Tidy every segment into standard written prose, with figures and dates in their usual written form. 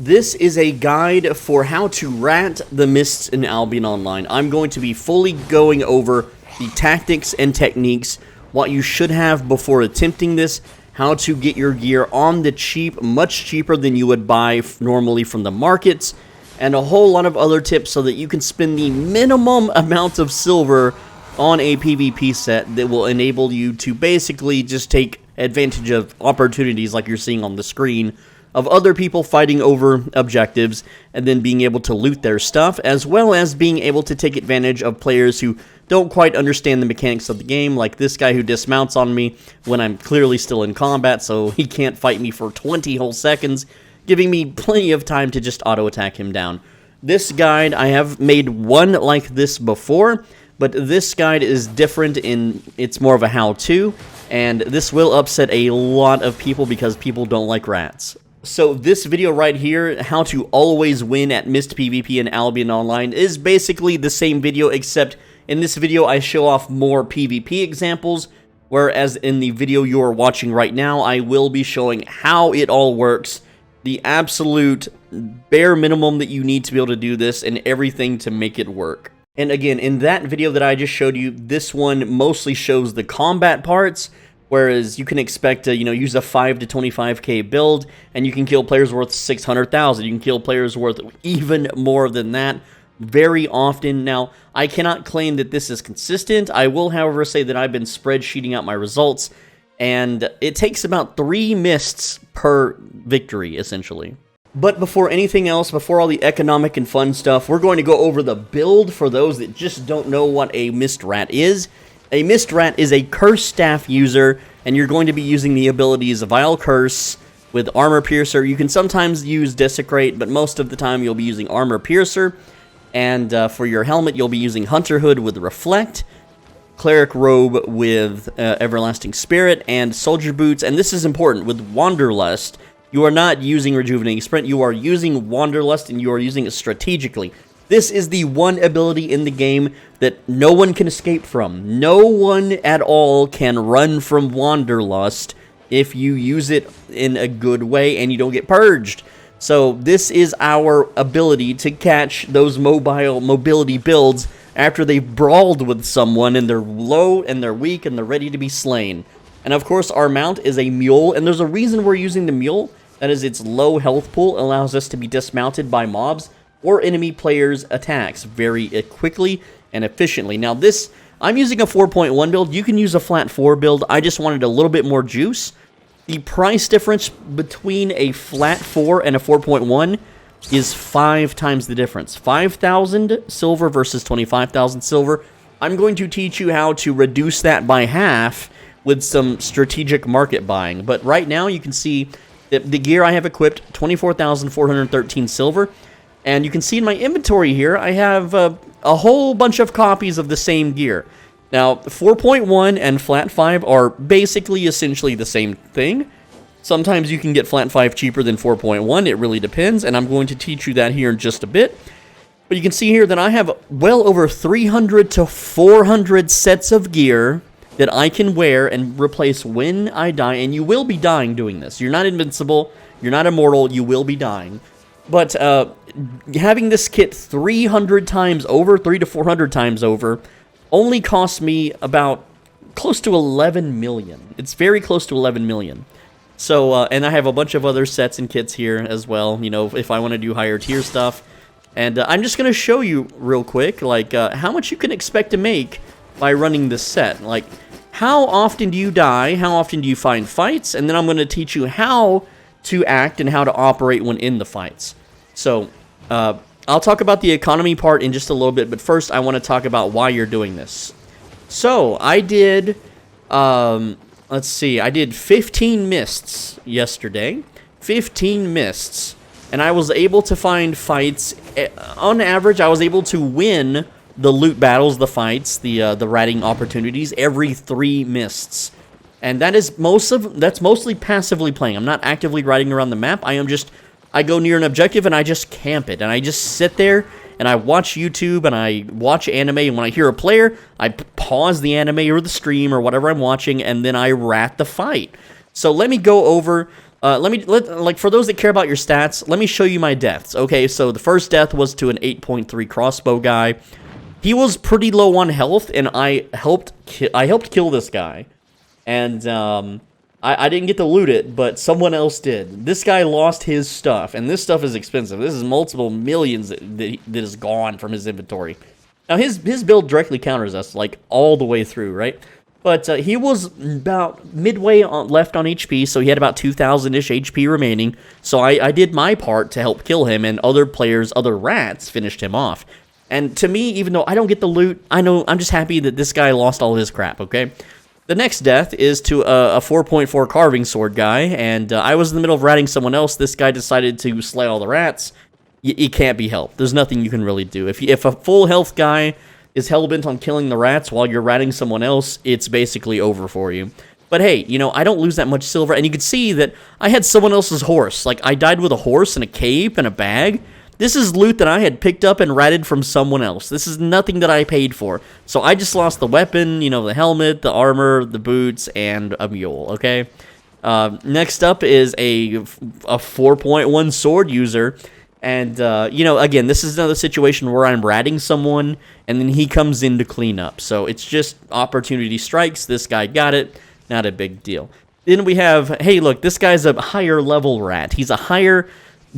This is a guide for how to rat the mists in Albion Online. I'm going to be fully going over the tactics and techniques, what you should have before attempting this, how to get your gear on the cheap, much cheaper than you would buy normally from the markets, and a whole lot of other tips so that you can spend the minimum amount of silver on a PvP set that will enable you to basically just take advantage of opportunities like you're seeing on the screen of other people fighting over objectives and then being able to loot their stuff, as well as being able to take advantage of players who don't quite understand the mechanics of the game, like this guy who dismounts on me when I'm clearly still in combat, so he can't fight me for 20 whole seconds, giving me plenty of time to just auto-attack him down. This guide, I have made one like this before, but this guide is different in it's more of a how-to, and this will upset a lot of people because people don't like rats. So this video right here, how to always win at Mist PvP in Albion Online, is basically the same video, except in this video I show off more PvP examples, whereas in the video you are watching right now, I will be showing how it all works, the absolute bare minimum that you need to be able to do this, and everything to make it work. And again, in that video that I just showed you, this one mostly shows the combat parts, whereas you can expect to, use a 5 to 25k build, and you can kill players worth 600,000. You can kill players worth even more than that very often. Now, I cannot claim that this is consistent. I will, however, say that I've been spreadsheeting out my results, and it takes about 3 mists per victory, essentially. But before anything else, before all the economic and fun stuff, we're going to go over the build for those that just don't know what a mist rat is. A Mist Rat is a Curse Staff user, and you're going to be using the abilities Vile Curse with Armor Piercer. You can sometimes use Desecrate, but most of the time you'll be using Armor Piercer. And for your helmet, you'll be using Hunter Hood with Reflect, Cleric Robe with Everlasting Spirit, and Soldier Boots. And this is important, with Wanderlust, you are not using Rejuvenating Sprint, you are using Wanderlust, and you are using it strategically. This is the one ability in the game that no one can escape from. No one at all can run from Wanderlust if you use it in a good way and you don't get purged. So this is our ability to catch those mobility builds after they've brawled with someone and they're low and they're weak and they're ready to be slain. And of course our mount is a mule, and there's a reason we're using the mule. That is, its low health pool allows us to be dismounted by mobs or enemy players' attacks very quickly and efficiently. Now this, I'm using a 4.1 build. You can use a flat 4 build. I just wanted a little bit more juice. The price difference between a flat 4 and a 4.1 is 5 times the difference. 5,000 silver versus 25,000 silver. I'm going to teach you how to reduce that by half with some strategic market buying. But right now you can see that the gear I have equipped, 24,413 silver. And you can see in my inventory here, I have a whole bunch of copies of the same gear. Now, 4.1 and Flat 5 are basically essentially the same thing. Sometimes you can get Flat 5 cheaper than 4.1. It really depends, and I'm going to teach you that here in just a bit. But you can see here that I have well over 300 to 400 sets of gear that I can wear and replace when I die. And you will be dying doing this. You're not invincible. You're not immortal. You will be dying. But having this kit 300 times over, 300 to 400 times over, only cost me about close to 11 million. It's very close to 11 million. So, and I have a bunch of other sets and kits here as well, if I want to do higher tier stuff. And I'm just going to show you real quick, like, how much you can expect to make by running this set. Like, how often do you die? How often do you find fights? And then I'm going to teach you how to act and how to operate when in the fights. So, I'll talk about the economy part in just a little bit, but first I want to talk about why you're doing this. So, I did, let's see, I did 15 mists yesterday. 15 mists. And I was able to find fights. On average, I was able to win the loot battles, the fights, the ratting opportunities every 3 mists. And that is that's mostly passively playing. I'm not actively riding around the map. I go near an objective and I just camp it. And I just sit there and I watch YouTube and I watch anime. And when I hear a player, I pause the anime or the stream or whatever I'm watching, and then I rat the fight. So let me go over Like, for those that care about your stats, let me show you my deaths. Okay, so the first death was to an 8.3 crossbow guy. He was pretty low on health, and I helped kill this guy. And, I didn't get to loot it, but someone else did. This guy lost his stuff, and this stuff is expensive. This is multiple millions that is gone from his inventory. Now, his build directly counters us, like, all the way through, right? But he was about midway left on HP, so he had about 2,000-ish HP remaining. So I did my part to help kill him, and other players, other rats, finished him off. And to me, even though I don't get the loot, I'm just happy that this guy lost all his crap, okay? The next death is to a 4.4 carving sword guy, and I was in the middle of ratting someone else. This guy decided to slay all the rats. It can't be helped. There's nothing you can really do. If a full health guy is hellbent on killing the rats while you're ratting someone else, it's basically over for you. But hey, you know, I don't lose that much silver, and you can see that I had someone else's horse. Like, I died with a horse and a cape and a bag. This is loot that I had picked up and ratted from someone else. This is nothing that I paid for. So I just lost the weapon, you know, the helmet, the armor, the boots, and a mule, okay? Next up is a 4.1 sword user. And, you know, again, this is another situation where I'm ratting someone, and then he comes in to clean up. So it's just opportunity strikes. This guy got it. Not a big deal. Then we have, hey, look, this guy's a higher level rat. He's a higher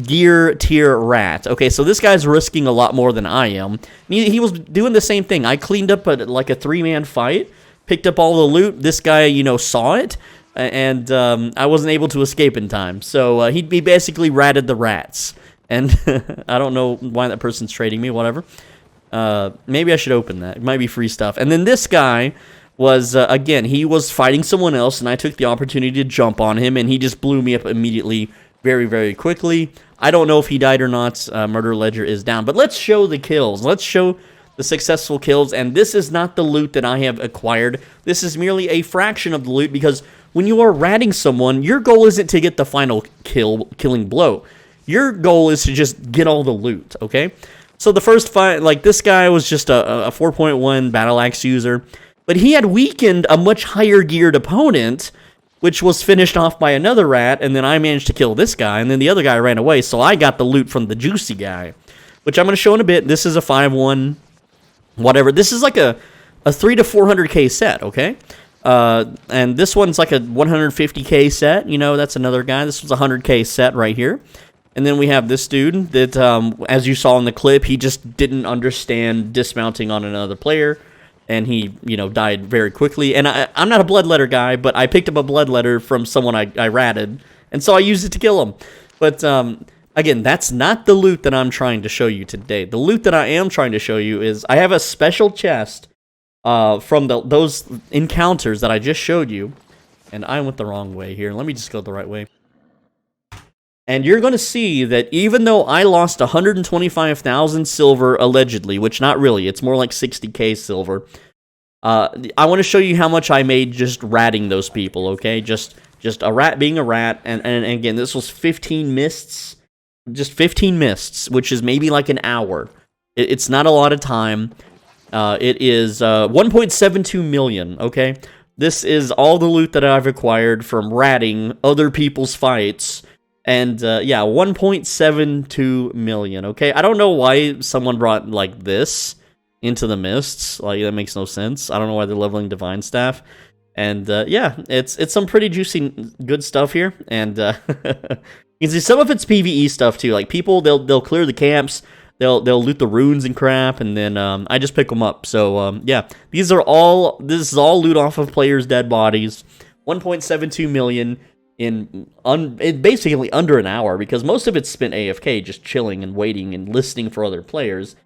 gear tier rat. Okay, so this guy's risking a lot more than I am. He was doing the same thing. I cleaned up like a 3-man fight, picked up all the loot. This guy, you know, saw it, and I wasn't able to escape in time. So he basically ratted the rats. And I don't know why that person's trading me, whatever. Maybe I should open that. It might be free stuff. And then this guy was, again, he was fighting someone else, and I took the opportunity to jump on him, and he just blew me up immediately very, very quickly. I don't know if he died or not. Murder Ledger is down. But let's show the kills. Let's show the successful kills. And this is not the loot that I have acquired. This is merely a fraction of the loot, because when you are ratting someone, your goal isn't to get the final killing blow. Your goal is to just get all the loot, okay? So the first fight, like, this guy was just a 4.1 battle axe user, but he had weakened a much higher geared opponent, which was finished off by another rat, and then I managed to kill this guy, and then the other guy ran away, so I got the loot from the juicy guy, which I'm going to show in a bit. This is a 5.1, whatever. This is like a 3 to 400k set, okay? And this one's like a 150k set, you know, that's another guy. This was a 100k set right here. And then we have this dude that, as you saw in the clip, he just didn't understand dismounting on another player, and he, you know, died very quickly. And I'm not a bloodletter guy, but I picked up a bloodletter from someone I ratted, and so I used it to kill him. But, again, that's not the loot that I'm trying to show you today. The loot that I am trying to show you is I have a special chest from those encounters that I just showed you. And I went the wrong way here. Let me just go the right way. And you're going to see that even though I lost 125,000 silver, allegedly, which not really, it's more like 60k silver, I want to show you how much I made just ratting those people, okay? Just a rat being a rat, and again, this was 15 mists, just 15 mists, which is maybe like an hour. It's not a lot of time. It is 1.72 million, okay? This is all the loot that I've acquired from ratting other people's fights. And, yeah, 1.72 million, okay? I don't know why someone brought, like, this into the mists. Like, that makes no sense. I don't know why they're leveling Divine Staff. And, yeah, it's some pretty juicy, good stuff here. And, you can see some of it's PvE stuff, too. Like, people, they'll clear the camps, they'll loot the runes and crap, and then, I just pick them up. So, yeah, this is all loot off of players' dead bodies. 1.72 million. In basically under an hour, because most of it's spent AFK, just chilling and waiting and listening for other players.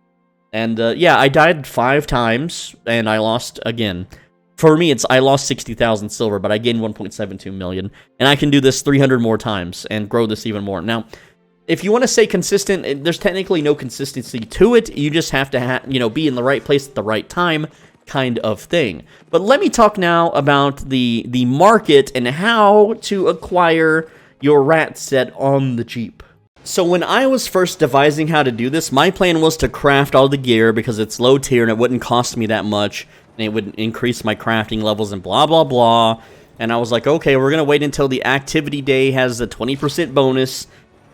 And, yeah, I died 5 times, and I lost, again, for me, I lost 60,000 silver, but I gained 1.72 million, and I can do this 300 more times and grow this even more. Now, if you want to say consistent, there's technically no consistency to it. You just have to, you know, be in the right place at the right time, kind of thing. But let me talk now about the market and how to acquire your rat set on the cheap. So when I was first devising how to do this, my plan was to craft all the gear because it's low tier and it wouldn't cost me that much, and it would increase my crafting levels and blah blah blah. And I was like, okay, we're going to wait until the activity day has a 20% bonus.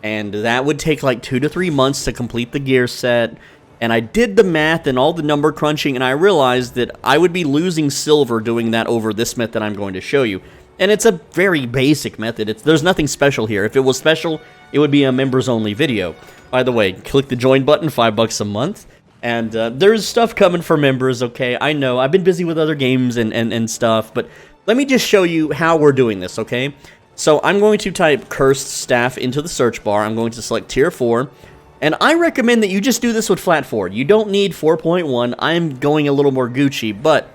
And that would take like 2 to 3 months to complete the gear set. And I did the math and all the number crunching, and I realized that I would be losing silver doing that over this method I'm going to show you. And it's a very basic method. There's nothing special here. If it was special, it would be a members-only video. By the way, click the join button, $5 a month. And there's stuff coming for members, okay? I know, I've been busy with other games and stuff, but let me just show you how we're doing this, okay? So I'm going to type Cursed Staff into the search bar. I'm going to select Tier 4. And I recommend that you just do this with Flat 4. You don't need 4.1. I'm going a little more Gucci, but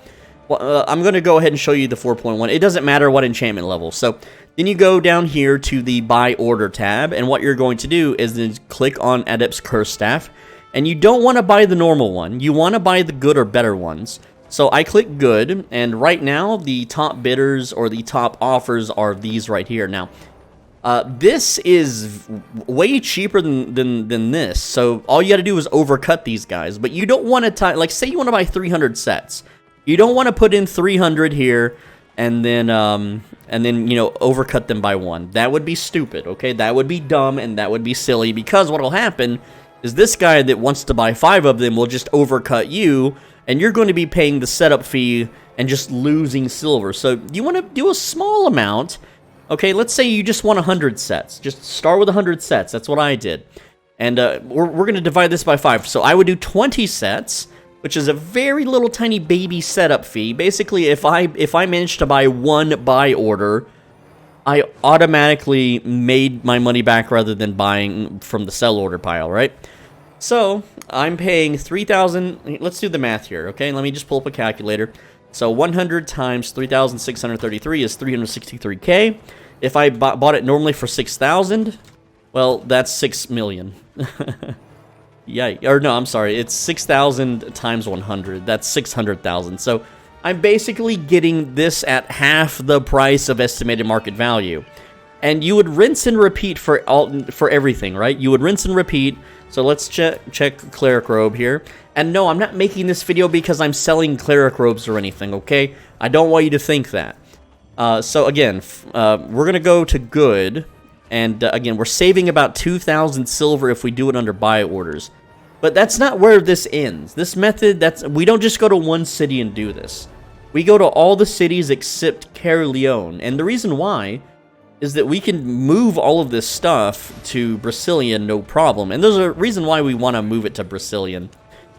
I'm going to go ahead and show you the 4.1. It doesn't matter what enchantment level. So then you go down here to the Buy Order tab, and what you're going to do is then click on Adept's Cursed Staff. And you don't want to buy the normal one. You want to buy the good or better ones. So I click good, and right now the top bidders or the top offers are these right here. Now, this is way cheaper than this. So all you got to do is overcut these guys. But you don't want to like, say you want to buy 300 sets. You don't want to put in 300 here and then you know, overcut them by 1. That would be stupid. Okay, that would be dumb and that would be silly, because what will happen is this guy that wants to buy 5 of them will just overcut you, and you're going to be paying the setup fee and just losing silver. So you want to do a small amount. Okay, let's say you just want 100 sets. Just start with 100 sets. That's what I did. And we're going to divide this by 5. So I would do 20 sets, which is a very little tiny baby setup fee. Basically, if I managed to buy 1 buy order, I automatically made my money back rather than buying from the sell order pile, right? So I'm paying 3,000. Let's do the math here, okay? Let me just pull up a calculator. So 100 times 3,633 is 363K. If I bought it normally for 6,000, well, that's 6 million. Yeah, or no, I'm sorry. It's 6,000 times 100. That's 600,000. So I'm basically getting this at half the price of estimated market value. And you would rinse and repeat for everything, right? You would rinse and repeat. So let's check Cleric Robe here. And no, I'm not making this video because I'm selling Cleric Robes or anything, okay? I don't want you to think that. So again, we're going to go to good. And again, we're saving about 2,000 silver if we do it under buy orders. But that's not where this ends. This method, we don't just go to one city and do this. We go to all the cities except Caerleon. And the reason why is that we can move all of this stuff to Brazilian, no problem. And there's a reason why we want to move it to Brazilian.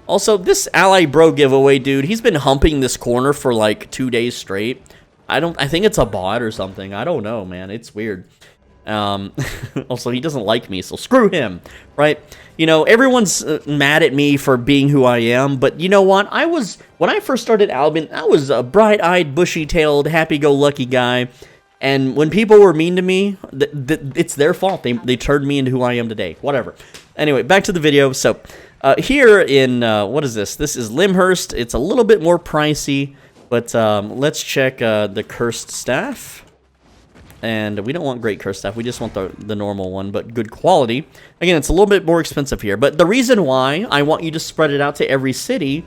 Also, this Ally Bro giveaway, dude, he's been humping this corner for like 2 days straight. I think it's a bot or something. I don't know, man. It's weird. Also, he doesn't like me, so screw him, right? You know, everyone's mad at me for being who I am, but you know what? When I first started Albion, I was a bright-eyed, bushy-tailed, happy-go-lucky guy. And when people were mean to me, it's their fault. They turned me into who I am today. Whatever. Anyway, back to the video. So, here in, what is this? This is Limhurst. It's a little bit more pricey, but let's check the Cursed Staff. And we don't want Great Cursed Staff. We just want the normal one, but good quality. Again, it's a little bit more expensive here. But the reason why I want you to spread it out to every city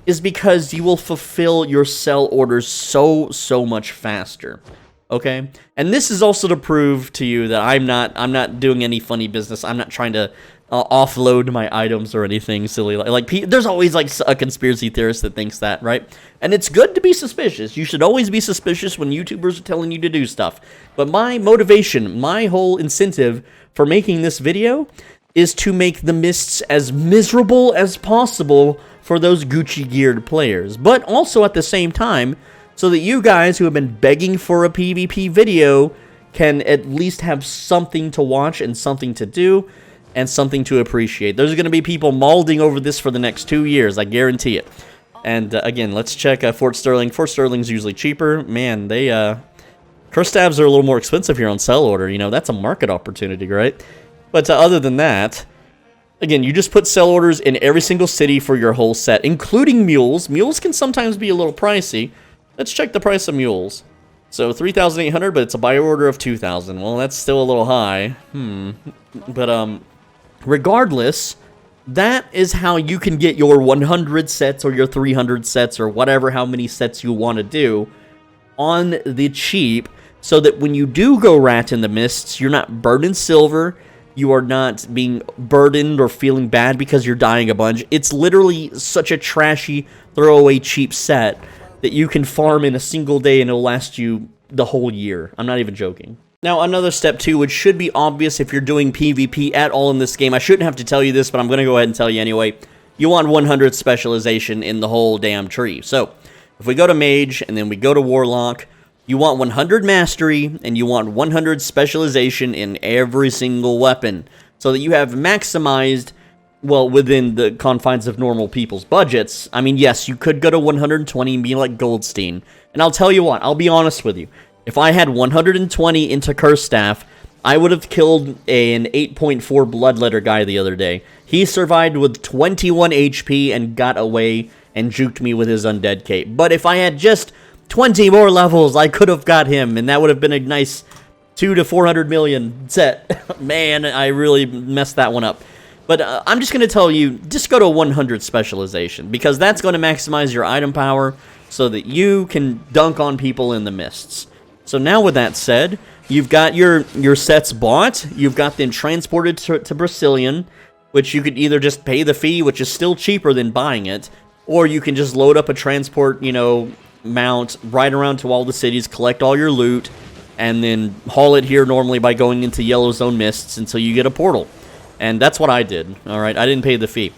is because you will fulfill your sell orders so much faster. Okay, and this is also to prove to you that I'm not doing any funny business. I'm not trying to offload my items or anything silly. Like there's always like a conspiracy theorist that thinks that, right? And it's good to be suspicious. You should always be suspicious when YouTubers are telling you to do stuff. But my motivation, my whole incentive for making this video is to make the mists as miserable as possible for those Gucci geared players, but also at the same time, so that you guys who have been begging for a PvP video can at least have something to watch and something to do and something to appreciate. There's going to be people molding over this for the next 2 years, I guarantee it. And again, let's check Fort Sterling. Fort Sterling's usually cheaper. Man, Cursed Staffs are a little more expensive here on sell order. You know, that's a market opportunity, right? But other than that, again, you just put sell orders in every single city for your whole set, including mules. Mules can sometimes be a little pricey. Let's check the price of mules. So 3,800, but it's a buy order of 2,000. Well, that's still a little high. But regardless, that is how you can get your 100 sets or your 300 sets or whatever, how many sets you want to do. on the cheap, so that when you do go rat in the mists, you're not burning silver, you are not being burdened or feeling bad because you're dying a bunch. It's literally such a trashy, throwaway, cheap set that you can farm in a single day and it'll last you the whole year. I'm not even joking. Now, another step too, which should be obvious if you're doing PvP at all in this game. I shouldn't have to tell you this, but I'm going to go ahead and tell you anyway. You want 100 specialization in the whole damn tree. So, if we go to Mage and then we go to Warlock, you want 100 Mastery and you want 100 specialization in every single weapon, so that you have maximized, well, within the confines of normal people's budgets. I mean, yes, you could go to 120 and be like Goldstein. And I'll tell you what, I'll be honest with you. If I had 120 into Curse Staff, I would have killed an 8.4 Bloodletter guy the other day. He survived with 21 HP and got away and juked me with his Undead Cape. But if I had just 20 more levels, I could have got him, and that would have been a nice 200 to 400 million set. Man, I really messed that one up. But I'm just going to tell you, just go to 100 specialization, because that's going to maximize your item power so that you can dunk on people in the mists. So now with that said, you've got your sets bought, you've got them transported to Brazilian, which you could either just pay the fee, which is still cheaper than buying it, or you can just load up a transport, mount, ride around to all the cities, collect all your loot, and then haul it here normally by going into Yellow Zone Mists until you get a portal. And that's what I did, alright? I didn't pay the fee.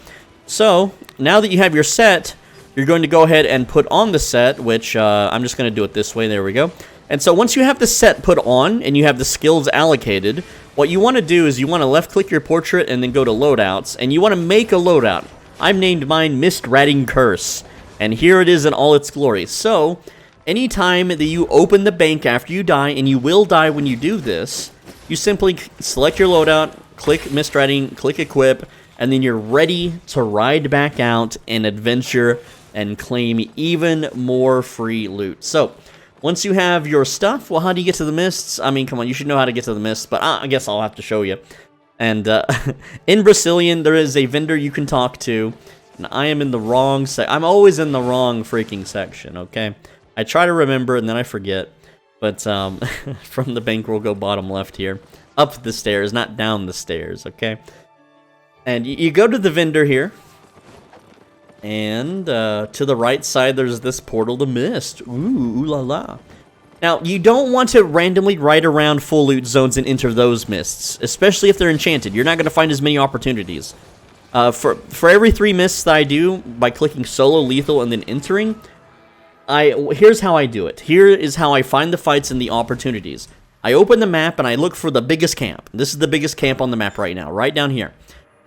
So, now that you have your set, you're going to go ahead and put on the set, which I'm just going to do it this way, there we go. And so once you have the set put on, and you have the skills allocated, what you want to do is you want to left-click your portrait and then go to loadouts, and you want to make a loadout. I've named mine Mist Ratting Curse, and here it is in all its glory. So, anytime that you open the bank after you die, and you will die when you do this, you simply select your loadout, click Mist Ratting, click Equip, and then you're ready to ride back out and adventure and claim even more free loot. So, once you have your stuff, well, how do you get to the mists? I mean, come on, you should know how to get to the mists, but I guess I'll have to show you. And in Brazilian, there is a vendor you can talk to, and I am in the wrong I'm always in the wrong freaking section, okay? I try to remember, and then I forget, but from the bank, we'll go bottom left here. Up the stairs, not down the stairs, okay? And you go to the vendor here, and to the right side, there's this portal to Mist. Ooh la la. Now, you don't want to randomly ride around full loot zones and enter those mists, especially if they're enchanted. You're not going to find as many opportunities. For every 3 mists that I do, by clicking solo, lethal, and then entering, here's how I do it. Here is how I find the fights and the opportunities. I open the map and I look for the biggest camp. This is the biggest camp on the map right now, right down here.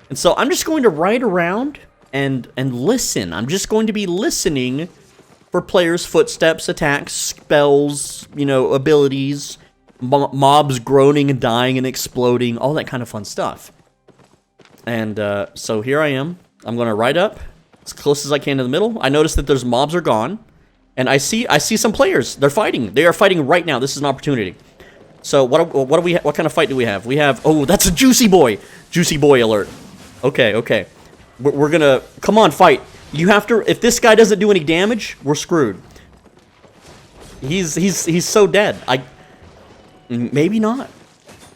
And so I'm just going to ride around and listen. I'm just going to be listening for players' footsteps, attacks, spells, abilities, mobs groaning and dying and exploding, all that kind of fun stuff. And so here I am. I'm going to ride up as close as I can to the middle. I notice that there's mobs are gone, and I see some players. They're fighting. They are fighting right now. This is an opportunity. So what kind of fight do we have? We have, oh, that's a Juicy Boy. Juicy Boy alert. Okay. We're gonna, come on, fight. You have to, if this guy doesn't do any damage, we're screwed. He's so dead. Maybe not.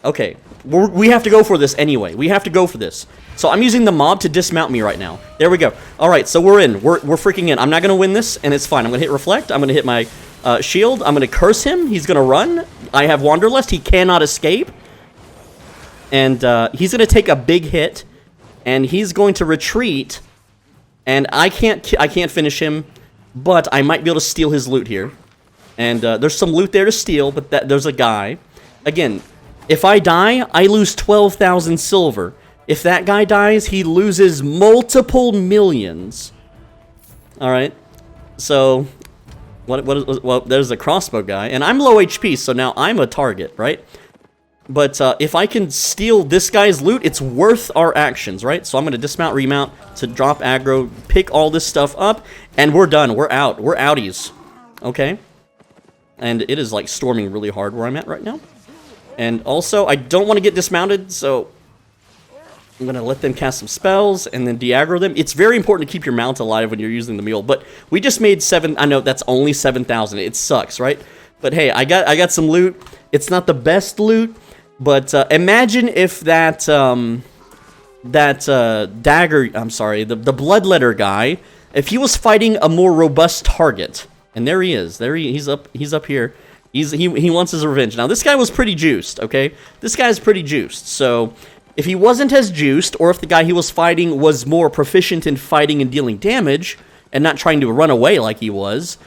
Okay, we have to go for this anyway. We have to go for this. So I'm using the mob to dismount me right now. There we go. All right, so we're in. We're freaking in. I'm not gonna win this, and it's fine. I'm gonna hit reflect. I'm gonna hit my shield. I'm gonna curse him. He's gonna run. I have Wanderlust. He cannot escape, and he's gonna take a big hit. And he's going to retreat, and I can't finish him, but I might be able to steal his loot here. And there's some loot there to steal, but there's a guy. Again, if I die, I lose 12,000 silver. If that guy dies, he loses multiple millions. All right. So, well, there's a crossbow guy, and I'm low HP, so now I'm a target, right? But if I can steal this guy's loot, it's worth our actions, right? So I'm going to dismount, remount to drop aggro, pick all this stuff up, and we're done. We're out. We're outies. Okay? And it is like storming really hard where I'm at right now. And also, I don't want to get dismounted, so I'm going to let them cast some spells and then de-aggro them. It's very important to keep your mount alive when you're using the mule, but we just made 7... I know that's only 7,000. It sucks, right? But hey, I got some loot. It's not the best loot, but imagine if that dagger, I'm sorry, the bloodletter guy, if he was fighting a more robust target. And there he is. He's up here. He wants his revenge. Now, this guy was pretty juiced, okay? This guy's pretty juiced. So, if he wasn't as juiced, or if the guy he was fighting was more proficient in fighting and dealing damage, and not trying to run away like he was,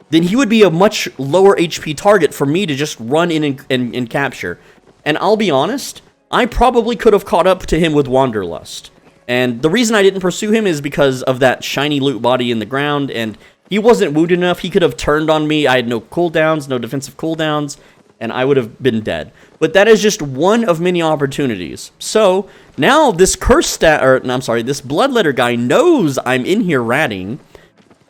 then he would be a much lower HP target for me to just run in and capture. And I'll be honest, I probably could have caught up to him with Wanderlust. And the reason I didn't pursue him is because of that shiny loot body in the ground, and he wasn't wounded enough. He could have turned on me. I had no cooldowns, no defensive cooldowns, and I would have been dead. But that is just one of many opportunities. So, now this this bloodletter guy knows I'm in here ratting,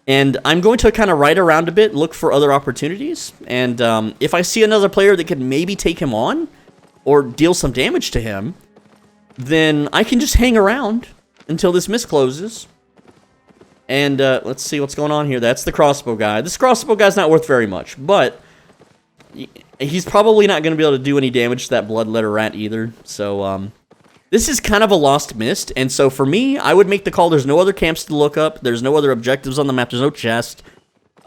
and I'm going to kind of ride around a bit, look for other opportunities, and if I see another player that could maybe take him on, or deal some damage to him, then I can just hang around until this mist closes. And let's see what's going on here. That's the crossbow guy. This crossbow guy's not worth very much, but he's probably not going to be able to do any damage to that bloodletter rat either. So this is kind of a lost mist, and so for me, I would make the call. There's no other camps to look up. There's no other objectives on the map. There's no chest.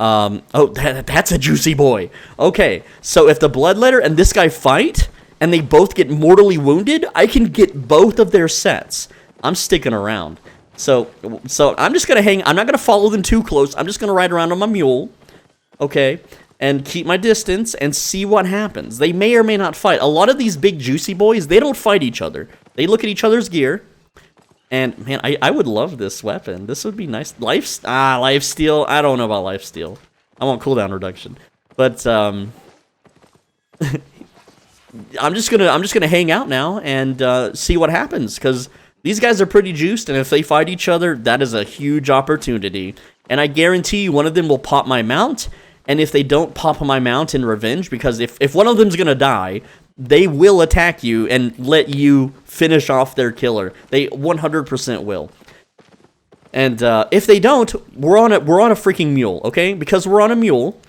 Oh, that's a juicy boy. Okay, so if the bloodletter and this guy fight, and they both get mortally wounded, I can get both of their sets. I'm sticking around. So I'm just going to hang. I'm not going to follow them too close. I'm just going to ride around on my mule, okay, and keep my distance and see what happens. They may or may not fight. A lot of these big juicy boys, they don't fight each other. They look at each other's gear, and man, I would love this weapon. This would be nice. Lifesteal. I don't know about lifesteal. I want cooldown reduction, but I'm just gonna hang out now and see what happens, because these guys are pretty juiced, and if they fight each other, that is a huge opportunity. And I guarantee you one of them will pop my mount, and if they don't pop my mount in revenge, because if one of them's gonna die, they will attack you and let you finish off their killer. They 100% will. And if they don't, we're on a freaking mule, okay? Because we're on a mule,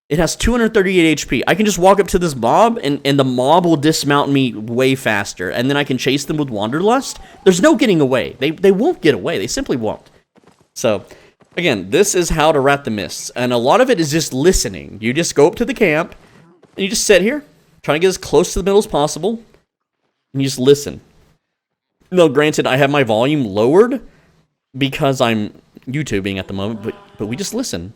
it has 238 HP. I can just walk up to this mob, and the mob will dismount me way faster. And then I can chase them with Wanderlust. There's no getting away. They won't get away. They simply won't. So, again, this is how to rat the mists. And a lot of it is just listening. You just go up to the camp, and you just sit here, trying to get as close to the middle as possible, and you just listen. No, granted, I have my volume lowered because I'm YouTubing at the moment, but we just listen.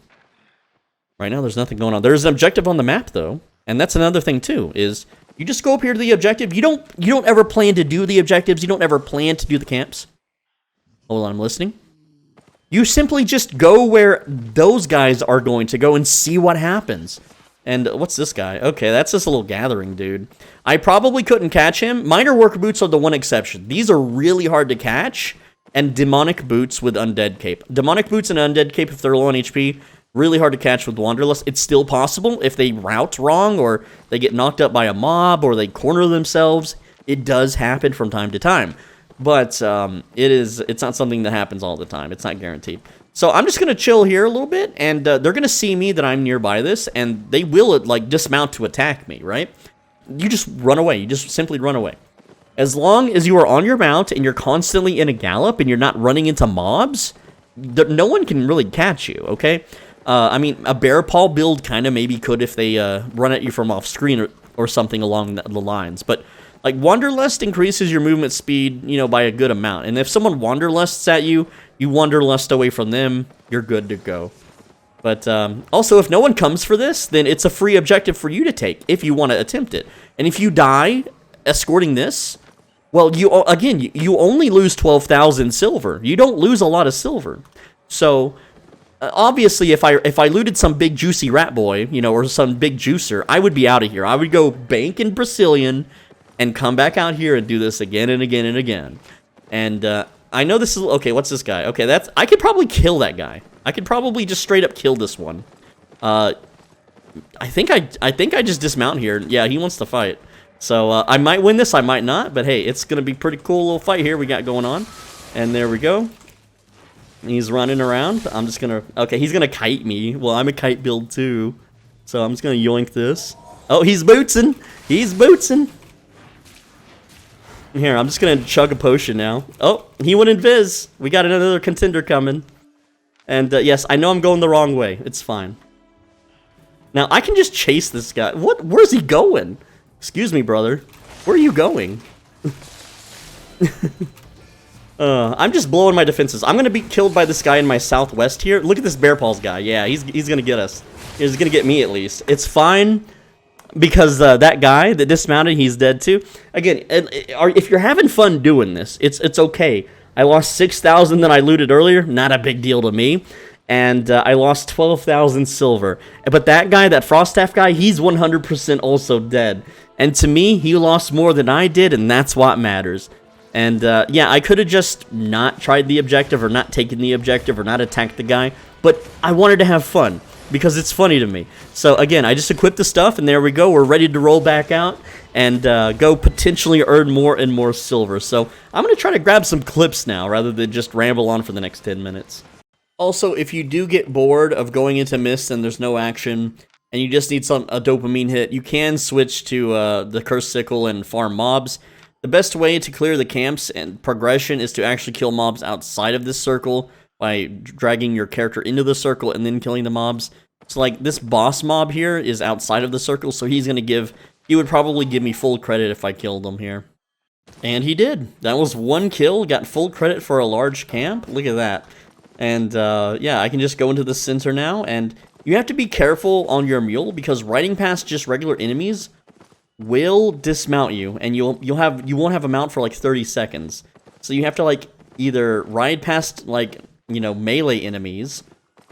Right now, there's nothing going on. There's an objective on the map, though, and that's another thing too. Is you just go up here to the objective. You don't ever plan to do the objectives. You don't ever plan to do the camps. Hold on, I'm listening. You simply just go where those guys are going to go and see what happens. And what's this guy? Okay, that's this little gathering dude. I probably couldn't catch him. Minor worker boots are the one exception. These are really hard to catch, and demonic boots with undead cape. Demonic boots and undead cape, if they're low on HP. Really hard to catch with Wanderlust. It's still possible if they route wrong, or they get knocked up by a mob, or they corner themselves. It does happen from time to time, but it's not something that happens all the time. It's not guaranteed. So I'm just gonna chill here a little bit, and they're gonna see me that I'm nearby this, and they will like dismount to attack me. Right? You just run away. You just simply run away. As long as you are on your mount and you're constantly in a gallop and you're not running into mobs, no one can really catch you. Okay. I mean, a bear paw build kind of maybe could if they run at you from off screen or something along the lines. But like Wanderlust increases your movement speed, by a good amount. And if someone Wanderlusts at you, you Wanderlust away from them, you're good to go. But also, if no one comes for this, then it's a free objective for you to take if you want to attempt it. And if you die escorting this, well, you only lose 12,000 silver. You don't lose a lot of silver. So obviously, if I looted some big juicy rat boy, or some big juicer, I would be out of here. I would go bank in Brazilian and come back out here and do this again and again and again. And I know this is okay. What's this guy? Okay, I could probably kill that guy. I could probably just straight up kill this one. I think I just dismount here. Yeah, he wants to fight. So I might win this. I might not. But hey, it's gonna be pretty cool little fight here we got going on. And there we go. He's running around. I'm just gonna... Okay, he's gonna kite me. Well, I'm a kite build too. So I'm just gonna yoink this. Oh, he's bootsing! He's bootsing! Here, I'm just gonna chug a potion now. Oh, he went invis! We got another contender coming. And yes, I know I'm going the wrong way. It's fine. Now, I can just chase this guy. What? Where's he going? Excuse me, brother. Where are you going? I'm just blowing my defenses. I'm gonna be killed by this guy in my southwest here. Look at this bear paws guy. Yeah, he's gonna get us. He's gonna get me at least. It's fine because that guy that dismounted, he's dead too. Again, if you're having fun doing this, it's okay. I lost 6,000 that I looted earlier. Not a big deal to me. And I lost 12,000 silver. But that guy, that Froststaff guy, he's 100% also dead. And to me, he lost more than I did, and that's what matters. And yeah, I could have just not tried the objective, or not taken the objective, or not attacked the guy. But I wanted to have fun, because it's funny to me. So again, I just equipped the stuff, and there we go. We're ready to roll back out and go potentially earn more and more silver. So I'm going to try to grab some clips now, rather than just ramble on for the next 10 minutes. Also, if you do get bored of going into Mist and there's no action, and you just need a dopamine hit, you can switch to the Cursed Sickle and farm mobs. The best way to clear the camps and progression is to actually kill mobs outside of this circle by dragging your character into the circle and then killing the mobs. So like this boss mob here is outside of the circle, so he would probably give me full credit if I killed him here. And he did. That was one kill, got full credit for a large camp. Look at that. And yeah, I can just go into the center now, and you have to be careful on your mule, because riding past just regular enemies will dismount you, and you won't have a mount for like 30 seconds. So you have to like either ride past like, you know, melee enemies,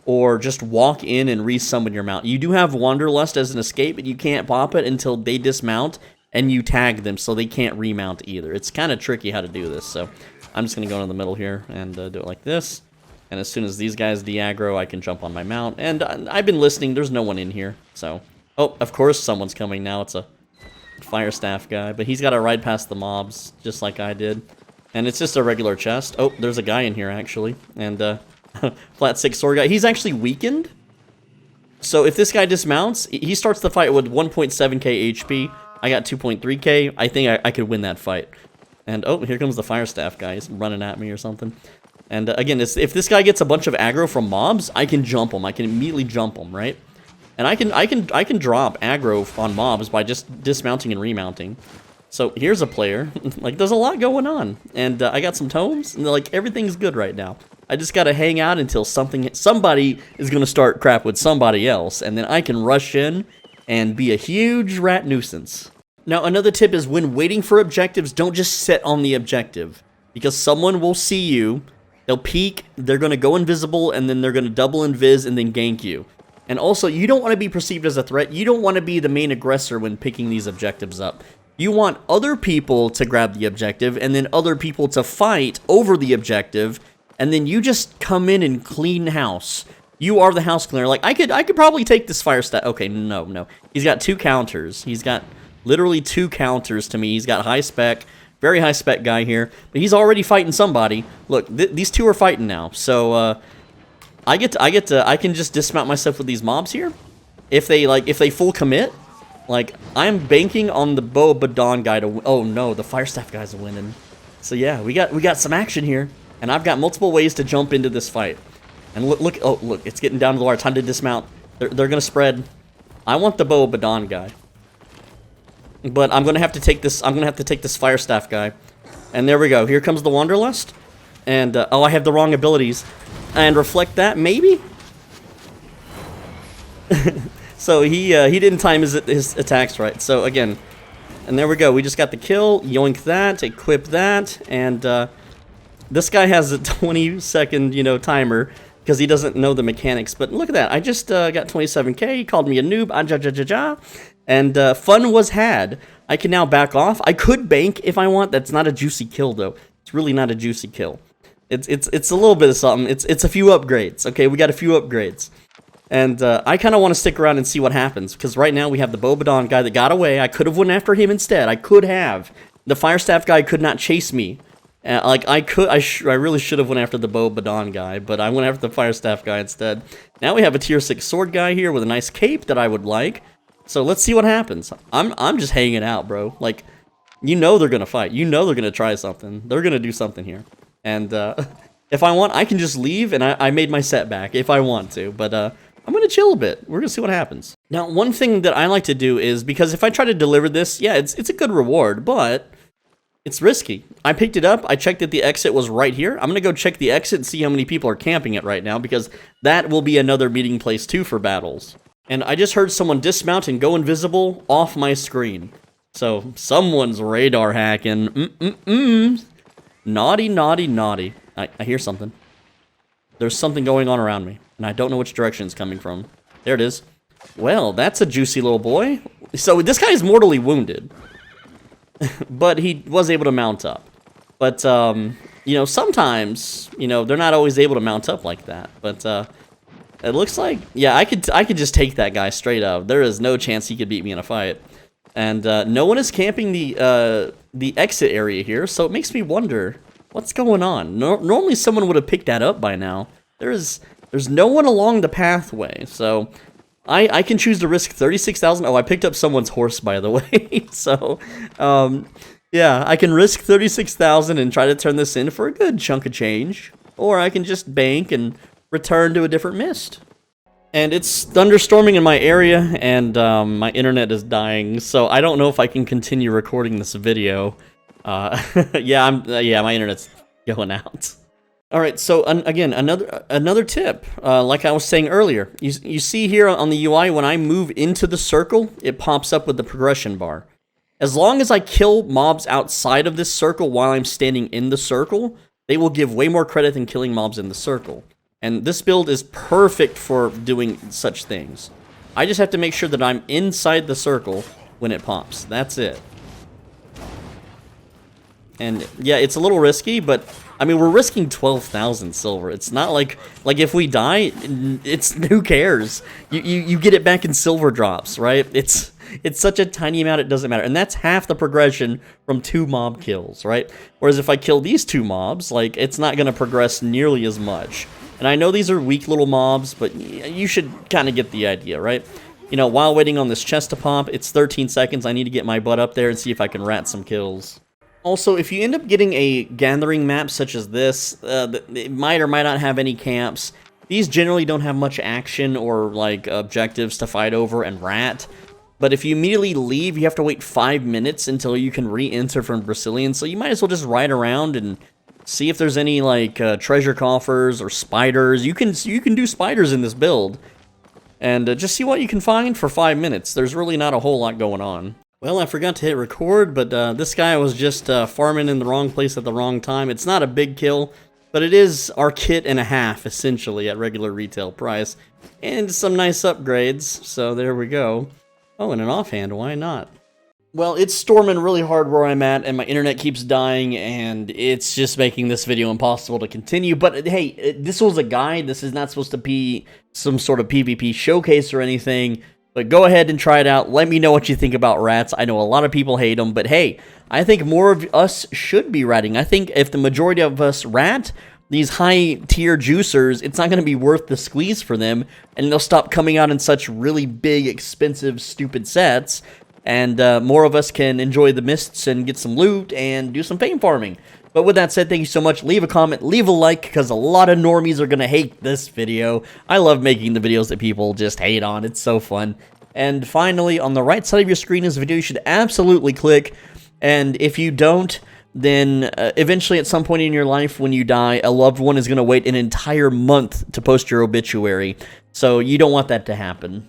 or just walk in and resummon your mount. You do have Wanderlust as an escape, but you can't pop it until they dismount and you tag them, so they can't remount either. It's kind of tricky how to do this, so I'm just gonna go in the middle here and do it like this. And as soon as these guys de-aggro, I can jump on my mount. And I've been listening. There's no one in here. So, oh, of course someone's coming now. It's a fire staff guy. But he's got to ride past the mobs, just like I did. And it's just a regular chest. Oh, there's a guy in here, actually. And flat 6 sword guy. He's actually weakened. So if this guy dismounts, he starts the fight with 1.7k HP. I got 2.3k. I think I could win that fight. And, oh, here comes the fire staff guy. He's running at me or something. And again, if this guy gets a bunch of aggro from mobs, I can jump him. I can immediately jump him, right? And I can drop aggro on mobs by just dismounting and remounting. So here's a player. Like, there's a lot going on, and I got some tomes, and like everything's good right now. I just gotta hang out until somebody is gonna start crap with somebody else, and then I can rush in and be a huge rat nuisance. Now, another tip is when waiting for objectives, don't just sit on the objective, because someone will see you. They'll peek, they're going to go invisible, and then they're going to double invis and then gank you. And also, you don't want to be perceived as a threat. You don't want to be the main aggressor when picking these objectives up. You want other people to grab the objective, and then other people to fight over the objective, and then you just come in and clean house. You are the house cleaner. Like, I could probably take this fire stat. Okay, no. He's got 2 counters. He's got literally 2 counters to me. He's got high spec. Very high spec guy here, but he's already fighting somebody. Look, these two are fighting now, so I can just dismount myself with these mobs here. If they full commit, like I'm banking on the Bow Badon guy to. Oh no, the fire staff guy's winning. So yeah, we got some action here, and I've got multiple ways to jump into this fight. And look, it's getting down to the wire. Time to dismount. They're gonna spread. I want the Bow Badon guy. But I'm gonna have to take this. I'm gonna have to take this fire staff guy, and there we go. Here comes the Wanderlust, and oh, I have the wrong abilities, and reflect that maybe. So he didn't time his attacks right. So again, and there we go. We just got the kill. Yoink that. Equip that, and this guy has a 20-second timer because he doesn't know the mechanics. But look at that. I just got 27k. He called me a noob. And fun was had. I can now back off. I could bank if I want. That's not a juicy kill, though. It's really not a juicy kill. It's a little bit of something. It's a few upgrades. Okay, we got a few upgrades. And I kind of want to stick around and see what happens. Because right now we have the Bow Badon guy that got away. I could have went after him instead. I could have. The Fire Staff guy could not chase me. Like, I really should have went after the Bow Badon guy, but I went after the Fire Staff guy instead. Now we have a tier 6 sword guy here with a nice cape that I would like. So let's see what happens. I'm just hanging out, bro. Like, you know they're gonna fight. You know they're gonna try something. They're gonna do something here. And if I want, I can just leave, and I made my setback if I want to. But I'm gonna chill a bit. We're gonna see what happens. Now, one thing that I like to do is, because if I try to deliver this, yeah, it's a good reward, but it's risky. I picked it up, I checked that the exit was right here. I'm gonna go check the exit and see how many people are camping it right now, because that will be another meeting place too for battles. And I just heard someone dismount and go invisible off my screen. So, someone's radar hacking. Naughty, naughty, naughty. I hear something. There's something going on around me, and I don't know which direction it's coming from. There it is. Well, that's a juicy little boy. So, this guy is mortally wounded. But he was able to mount up. But, you know, sometimes, you know, they're not always able to mount up like that. But, it looks like, yeah, I could just take that guy straight up. There is no chance he could beat me in a fight. And, no one is camping the exit area here, so it makes me wonder, what's going on? Normally someone would have picked that up by now. There's no one along the pathway, so I can choose to risk 36,000. Oh, I picked up someone's horse, by the way. So, yeah, I can risk 36,000 and try to turn this in for a good chunk of change. Or I can just bank and return to a different mist. And it's thunderstorming in my area, and my internet is dying, so I don't know if I can continue recording this video. Yeah, my internet's going out. All right, so again, another tip. Like I was saying earlier, you see here on the UI, when I move into the circle, it pops up with the progression bar. As long as I kill mobs outside of this circle while I'm standing in the circle, they will give way more credit than killing mobs in the circle. And this build is perfect for doing such things. I just have to make sure that I'm inside the circle when it pops. That's it. And yeah, it's a little risky, but I mean, we're risking 12,000 silver. It's not like if we die, who cares? You get it back in silver drops, right? It's such a tiny amount, it doesn't matter. And that's half the progression from 2 mob kills, right? Whereas if I kill these 2 mobs, like, it's not going to progress nearly as much. And I know these are weak little mobs, but you should kind of get the idea, right? You know, while waiting on this chest to pop, it's 13 seconds. I need to get my butt up there and see if I can rat some kills. Also, if you end up getting a gathering map such as this, it might or might not have any camps. These generally don't have much action or, like, objectives to fight over and rat. But if you immediately leave, you have to wait 5 minutes until you can re-enter from Brazilian. So you might as well just ride around and see if there's any, like, treasure coffers or spiders. You can do spiders in this build. And just see what you can find for 5 minutes. There's really not a whole lot going on. Well, I forgot to hit record, but this guy was just farming in the wrong place at the wrong time. It's not a big kill, but it is our kit and a half, essentially, at regular retail price. And some nice upgrades, so there we go. Oh, and an offhand, why not? Well, it's storming really hard where I'm at, and my internet keeps dying, and it's just making this video impossible to continue. But hey, this was a guide. This is not supposed to be some sort of PvP showcase or anything. But go ahead and try it out. Let me know what you think about rats. I know a lot of people hate them, but hey, I think more of us should be ratting. I think if the majority of us rat, these high-tier juicers, it's not going to be worth the squeeze for them, and they'll stop coming out in such really big, expensive, stupid sets. And more of us can enjoy the mists and get some loot and do some fame farming. But with that said, thank you so much. Leave a comment, leave a like, because a lot of normies are going to hate this video. I love making the videos that people just hate on. It's so fun. And finally, on the right side of your screen is a video you should absolutely click. And if you don't, then eventually at some point in your life when you die, a loved one is going to wait an entire month to post your obituary. So you don't want that to happen.